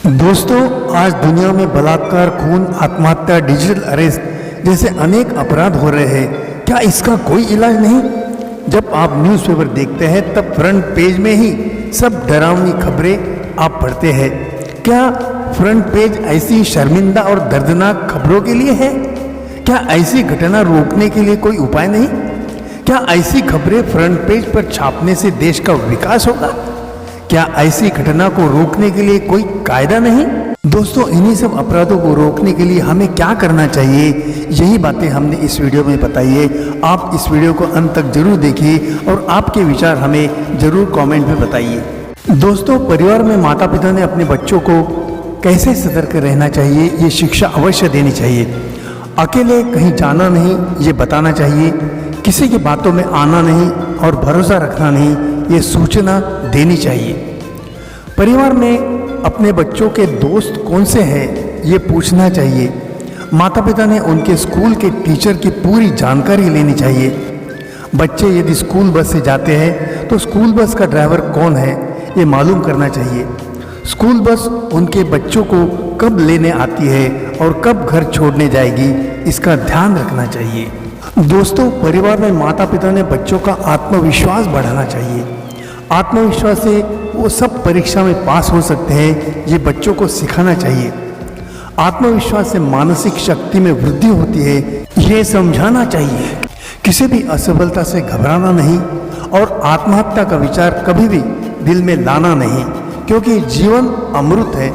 दोस्तों, आज दुनिया में बलात्कार, खून, आत्महत्या, डिजिटल अरेस्ट जैसे अनेक अपराध हो रहे हैं। क्या इसका कोई इलाज नहीं? जब आप न्यूज़पेपर देखते हैं तब फ्रंट पेज में ही सब डरावनी खबरें आप पढ़ते हैं। क्या फ्रंट पेज ऐसी शर्मिंदा और दर्दनाक खबरों के लिए है? क्या ऐसी घटना रोकने के लिए कोई उपाय नहीं? क्या ऐसी खबरें फ्रंट पेज पर छापने से देश का विकास होगा? क्या ऐसी घटना को रोकने के लिए कोई कायदा नहीं? दोस्तों, इन्हीं सब अपराधों को रोकने के लिए हमें क्या करना चाहिए, यही बातें हमने इस वीडियो में बताई है। आप इस वीडियो को अंत तक जरूर देखिए और आपके विचार हमें जरूर कमेंट में बताइए। दोस्तों, परिवार में माता पिता ने अपने बच्चों को कैसे सतर्क रहना चाहिए, ये शिक्षा अवश्य देनी चाहिए। अकेले कहीं जाना नहीं, ये बताना चाहिए। किसी की बातों में आना नहीं और भरोसा रखना नहीं, ये सूचना देनी चाहिए। परिवार में अपने बच्चों के दोस्त कौन से हैं, ये पूछना चाहिए। माता पिता ने उनके स्कूल के टीचर की पूरी जानकारी लेनी चाहिए। बच्चे यदि स्कूल बस से जाते हैं तो स्कूल बस का ड्राइवर कौन है, ये मालूम करना चाहिए। स्कूल बस उनके बच्चों को कब लेने आती है और कब घर छोड़ने जाएगी, इसका ध्यान रखना चाहिए। दोस्तों, परिवार में माता पिता ने बच्चों का आत्मविश्वास बढ़ाना चाहिए। आत्मविश्वास से वो सब परीक्षा में पास हो सकते हैं, ये बच्चों को सिखाना चाहिए। आत्मविश्वास से मानसिक शक्ति में वृद्धि होती है, ये समझाना चाहिए। किसी भी असफलता से घबराना नहीं और आत्महत्या का विचार कभी भी दिल में लाना नहीं, क्योंकि जीवन अमृत है।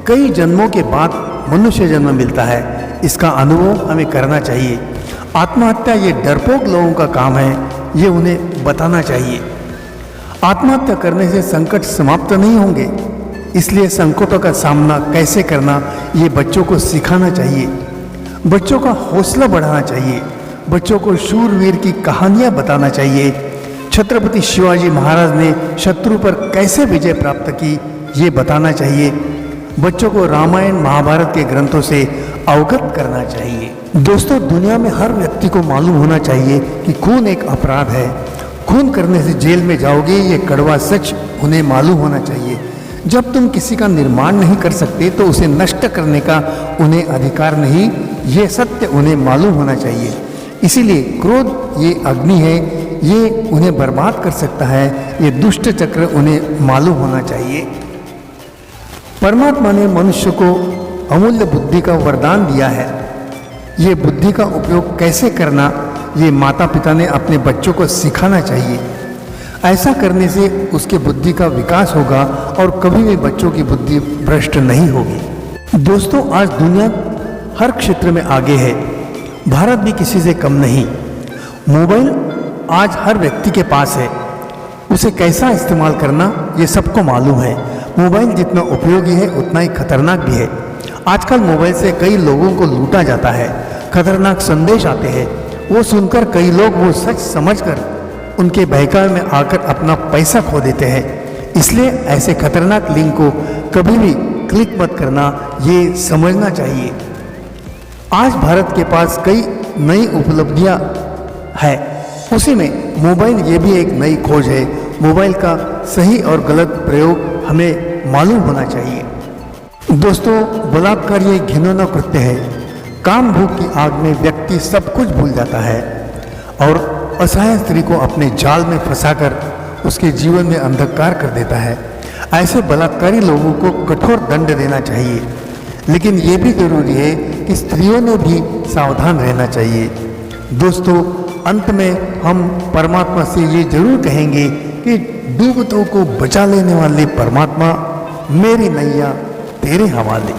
कई जन्मों के बाद मनुष्य जन्म मिलता है, इसका अनुभव हमें करना चाहिए। आत्महत्या ये डरपोक लोगों का काम है, ये उन्हें बताना चाहिए। आत्महत्या करने से संकट समाप्त नहीं होंगे, इसलिए संकटों का सामना कैसे करना, ये बच्चों को सिखाना चाहिए। बच्चों का हौसला बढ़ाना चाहिए। बच्चों को शूरवीर की कहानियां बताना चाहिए। छत्रपति शिवाजी महाराज ने शत्रु पर कैसे विजय प्राप्त की, ये बताना चाहिए। बच्चों को रामायण महाभारत के ग्रंथों से अवगत करना चाहिए। दोस्तों, दुनिया में हर व्यक्ति को मालूम होना चाहिए कि खून एक अपराध है। खून करने से जेल में जाओगे, ये कड़वा सच उन्हें मालूम होना चाहिए। जब तुम किसी का निर्माण नहीं कर सकते तो उसे नष्ट करने का उन्हें अधिकार नहीं, ये सत्य उन्हें मालूम होना चाहिए। इसीलिए क्रोध ये अग्नि है, ये उन्हें बर्बाद कर सकता है, ये दुष्ट चक्र उन्हें मालूम होना चाहिए। परमात्मा ने मनुष्य को अमूल्य बुद्धि का वरदान दिया है। ये बुद्धि का उपयोग कैसे करना, ये माता पिता ने अपने बच्चों को सिखाना चाहिए। ऐसा करने से उसके बुद्धि का विकास होगा और कभी भी बच्चों की बुद्धि भ्रष्ट नहीं होगी। दोस्तों, आज दुनिया हर क्षेत्र में आगे है, भारत भी किसी से कम नहीं। मोबाइल आज हर व्यक्ति के पास है, उसे कैसा इस्तेमाल करना ये सबको मालूम है। मोबाइल जितना उपयोगी है उतना ही खतरनाक भी है। आजकल मोबाइल से कई लोगों को लूटा जाता है। खतरनाक संदेश आते हैं, वो सुनकर कई लोग वो सच समझकर उनके बहकावे में आकर अपना पैसा खो देते हैं। इसलिए ऐसे खतरनाक लिंक को कभी भी क्लिक मत करना, ये समझना चाहिए। आज भारत के पास कई नई उपलब्धियां हैं, उसी में मोबाइल ये भी एक नई खोज है। मोबाइल का सही और गलत प्रयोग हमें मालूम होना चाहिए। दोस्तों, बलात्कार ये घिनौना कृत्य है। काम भूख की आग में व्यक्ति सब कुछ भूल जाता है और असहाय स्त्री को अपने जाल में फंसाकर उसके जीवन में अंधकार कर देता है। ऐसे बलात्कारी लोगों को कठोर दंड देना चाहिए, लेकिन ये भी जरूरी है कि स्त्रियों ने भी सावधान रहना चाहिए। दोस्तों, अंत में हम परमात्मा से ये जरूर कहेंगे कि डूबतों को बचा लेने वाले परमात्मा, मेरी नैया तेरे हवाले।